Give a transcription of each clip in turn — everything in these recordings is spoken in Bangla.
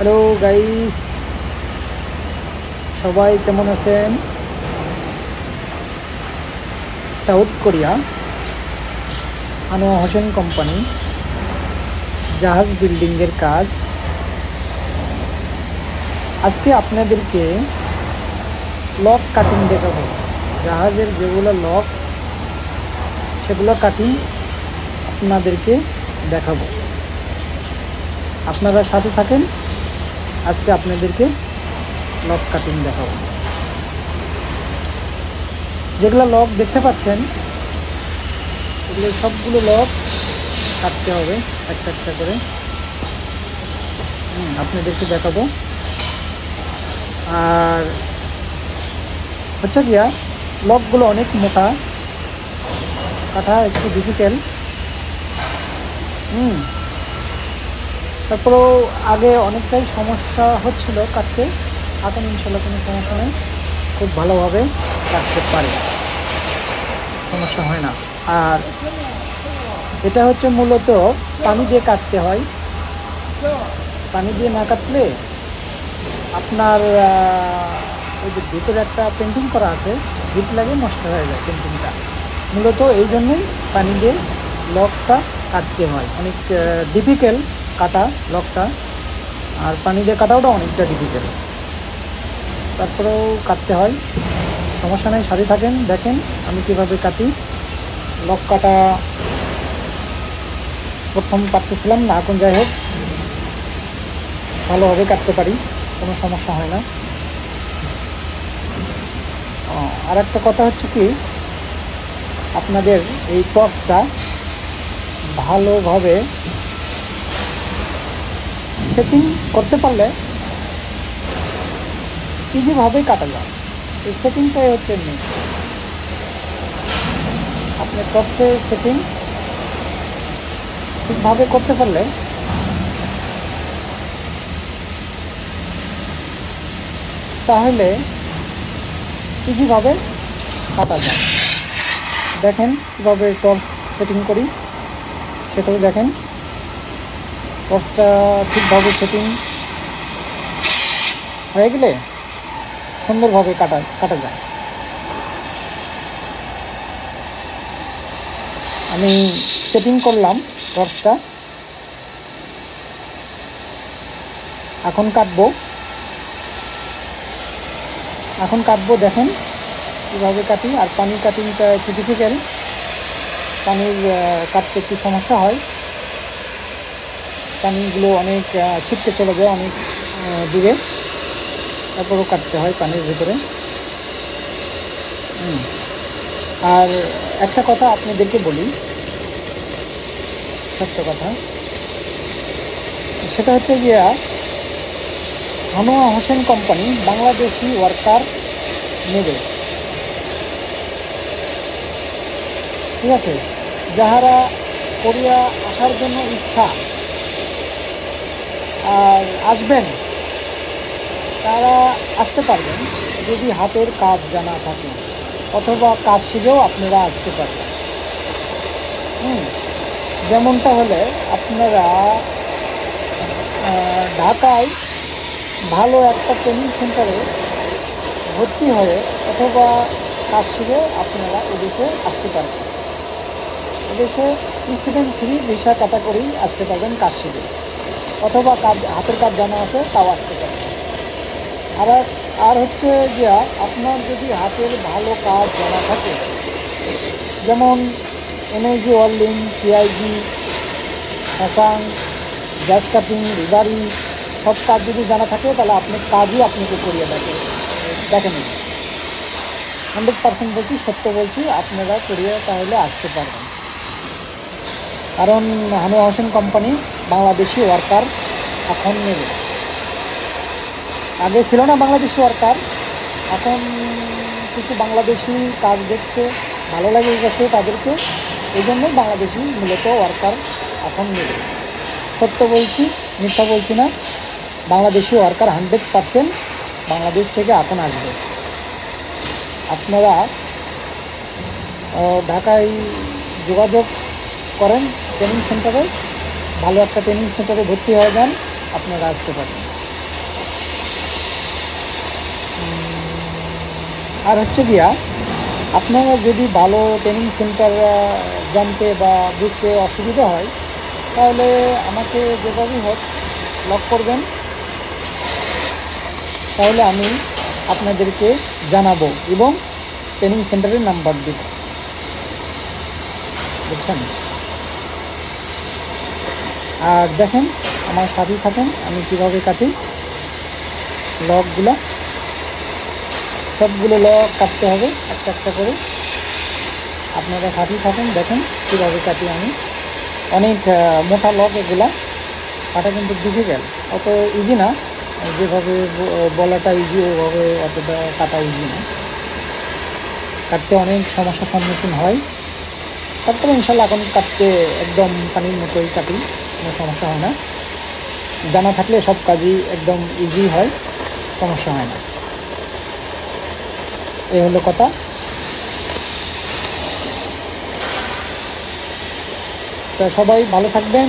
হ্যালো গাইস, সবাই কেমন আছেন? সাউথ কোরিয়া আনোয়া হোসেন কোম্পানি জাহাজ বিল্ডিংয়ের কাজ। আজকে আপনাদেরকে লক কাটিং দেখাবো। জাহাজের যেগুলো লক সেগুলো কাটিং আপনাদেরকে দেখাবো। আপনারা সাথে থাকেন, আজকে আপনাদেরকে লক কাটিং দেখাবো। যেগুলো লক দেখতে পাচ্ছেন এগুলো সবগুলো লক কাটতে হবে একটা একটা করে। আপনাদেরকে দেখাবো। আর হচ্ছে গিয়া লকগুলো অনেক মোটা, কাটা একটু ডিফিকাল্ট। তারপরেও আগে অনেকটাই সমস্যা হচ্ছিল কাটতে, এখন ইনশাল্লাহ কোনো সমস্যা নেই, খুব ভালোভাবে কাটতে পারে, সমস্যা হয় না। আর এটা হচ্ছে মূলত পানি দিয়ে কাটতে হয়। পানি দিয়ে না কাটলে আপনার ওই যে ভিতরে একটা পেন্টিং করা আছে, হিট লাগে নষ্ট হয়ে যায় পেন্টিংটা। মূলত এই জন্যই পানি দিয়ে লকটা কাটতে হয়। অনেক ডিফিকাল্ট কাটা লকটা, আর পানি দিয়ে কাটাওটা অনেকটা ডিফিকাল্ট। তারপরেও কাটতে হয়, সমস্যা নেই, সাথে থাকেন, দেখেন আমি কীভাবে কাটি। লক কাটা প্রথম পারতেছিলাম না, এখন যাই হোক ভালোভাবে কাটতে পারি, কোনো সমস্যা হয় না। আর একটা কথা হচ্ছে কি, আপনাদের এই টর্চটা ভালোভাবে সেটিং করতে পারলে ইজিভাবে কাটা যায়। এই সেটিংটাই হচ্ছে মেন। আপনি টর্চে সেটিং ঠিকভাবে করতে পারলে তাহলে ইজিভাবে কাটা যায়। দেখেন কীভাবে টর্চ সেটিং করি, সেটাও দেখেন। টর্চটা ঠিকভাবে সেটিং হয়ে গেলে সুন্দরভাবে কাটা যায়। আমি সেটিং করলাম টর্চটা, এখন কাটবো। দেখেন কীভাবে কাটি। আর পানি কাটিংটা একটু ডিফিকাল্ট, পানির কাটতে একটু সমস্যা হয়, পানিগুলো অনেক ছিটকে চলে যায় অনেক দূরে, তারপরও কাটতে হয় পানির ভিতরে। আর একটা কথা আপনাদেরকে বলি, সত্য কথা, সেটা হচ্ছে গিয়া আনোয়া হোসেন কোম্পানি বাংলাদেশি ওয়ার্কার নেবে, ঠিক আছে? যাহারা কোরিয়া আসার জন্য ইচ্ছা আর আসবেন, তারা আসতে পারবেন যদি হাতের কাজ জানা থাকে, অথবা কাজ শিখেও আপনারা আসতে পারবেন। যেমনটা হলে আপনারা ঢাকায় ভালো একটা ট্রেনিং সেন্টারে ভর্তি হয়ে অথবা কাজ শিখে আপনারা এদেশে আসতে পারবেন। এদেশে স্টুডেন্ট ফ্রি ভিসা করেই আসতে পারবেন কাজ শিখে, অথবা হাতের কাজ জানা আছে তাও আসতে পারবেন। আর হচ্ছে গিয়া আপনার যদি হাতের ভালো কাজ জানা থাকে, যেমন এনআইজি ওয়েল্ডিং, টিআইজি, ফ্যাশন, গ্যাস কাটিং, রিভারি, সব কাজ যদি জানা থাকে তাহলে আপনার কাজই আপনাকে করিয়ে দেখেন 100% বলছি, সত্য বলছি, আপনারা করিয়ে তাহলে আসতে পারবেন। কারণ আনোয়া হোসেন কোম্পানি বাংলাদেশি ওয়ার্কার এখন নেবে। আগে ছিল না বাংলাদেশি ওয়ার্কার, এখন কিছু বাংলাদেশি কাজ দেখছে, ভালো লেগে গেছে তাদেরকে, এই জন্যই বাংলাদেশি মূলত ওয়ার্কার এখন নেবে। সত্য বলছি, মিথ্যা বলছি না, বাংলাদেশি ওয়ার্কার 100% বাংলাদেশ থেকে এখন আসবে। আপনারা ঢাকায় যোগাযোগ করেন ট্রেনিং সেন্টারে, ভালো একটা ট্রেনিং সেন্টারে ভর্তি হয়ে যান, আপনারা আসতে পারেন। আর হচ্ছে গিয়া, আপনারা যদি ভালো ট্রেনিং সেন্টার জানতে বা বুঝতে অসুবিধা হয়, তাহলে আমাকে যেভাবেই হোক লক করবেন, তাহলে আমি আপনাদেরকে জানাবো এবং ট্রেনিং সেন্টারের নাম্বার দেব, বুঝছেন? আর দেখেন, আমার সাথেই থাকেন, আমি কিভাবে কাটি লকগুলা। সবগুলো লক কাটতে হবে একটা একটা করে। আপনারা সাথেই থাকেন, দেখেন কীভাবে কাটি আমি। অনেক মোটা লক এগুলা, কাটা কিন্তু ডিফিকাল্ট, অত ইজি না। যেভাবে বলাটা ইজি, ওভাবে অতটা কাটা ইজি না, কাটতে অনেক সমস্যার সম্মুখীন হয়। তারপরে ইনশাল্লাহ এখন কাটতে একদম পানির মতোই কাটি, কোনো সমস্যা হয় না। জানা থাকলে সব কাজই একদম ইজি হয়, সমস্যা হয় না। এই হলো কথা। তা সবাই ভালো থাকবেন,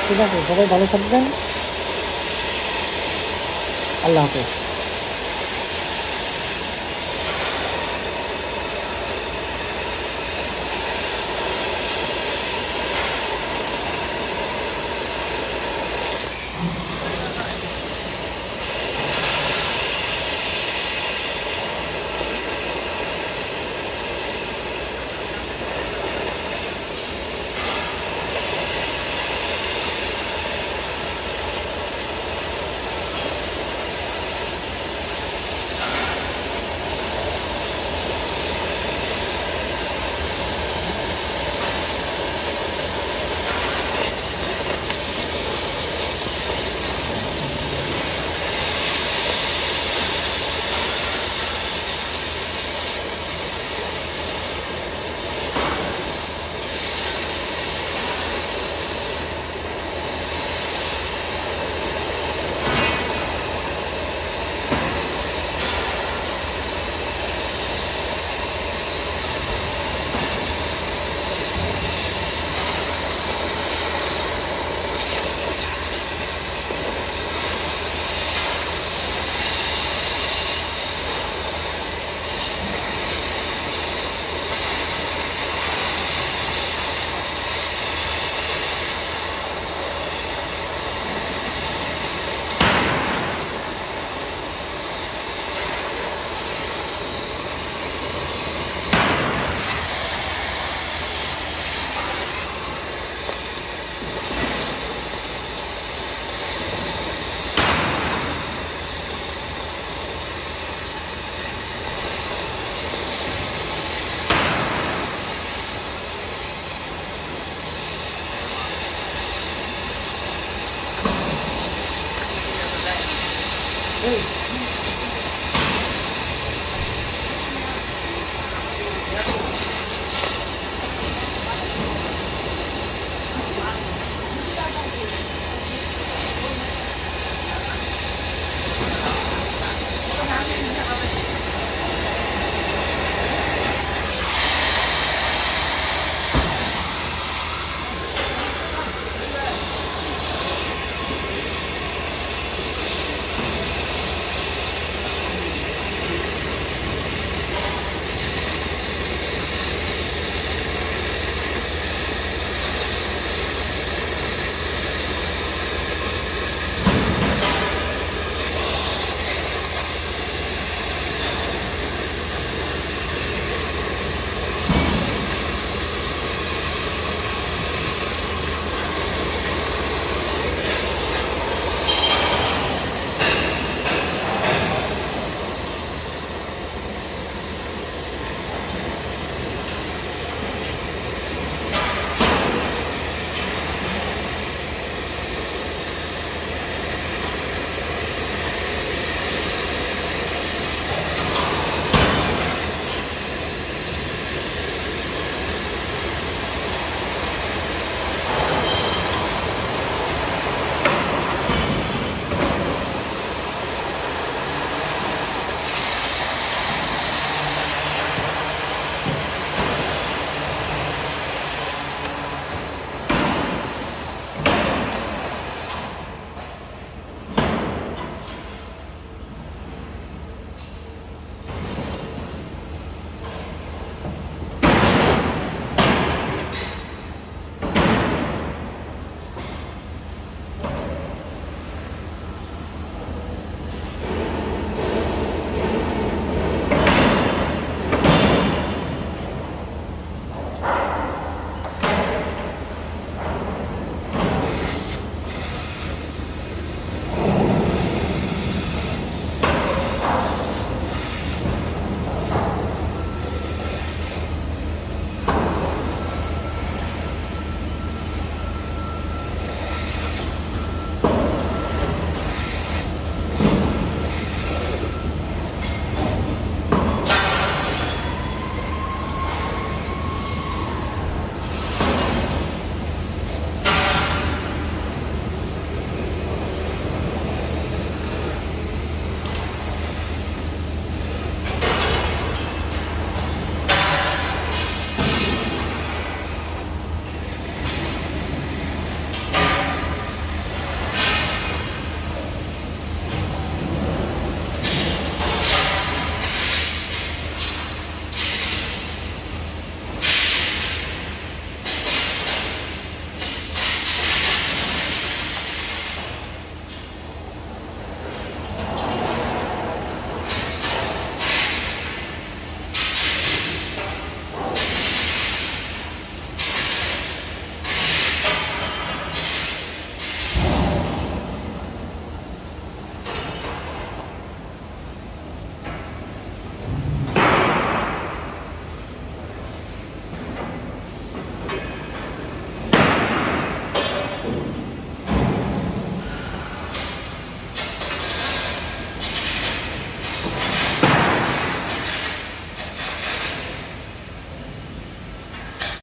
ঠিক আছে? সবাই ভালো থাকবেন, আল্লাহ হাফেজ। Hey.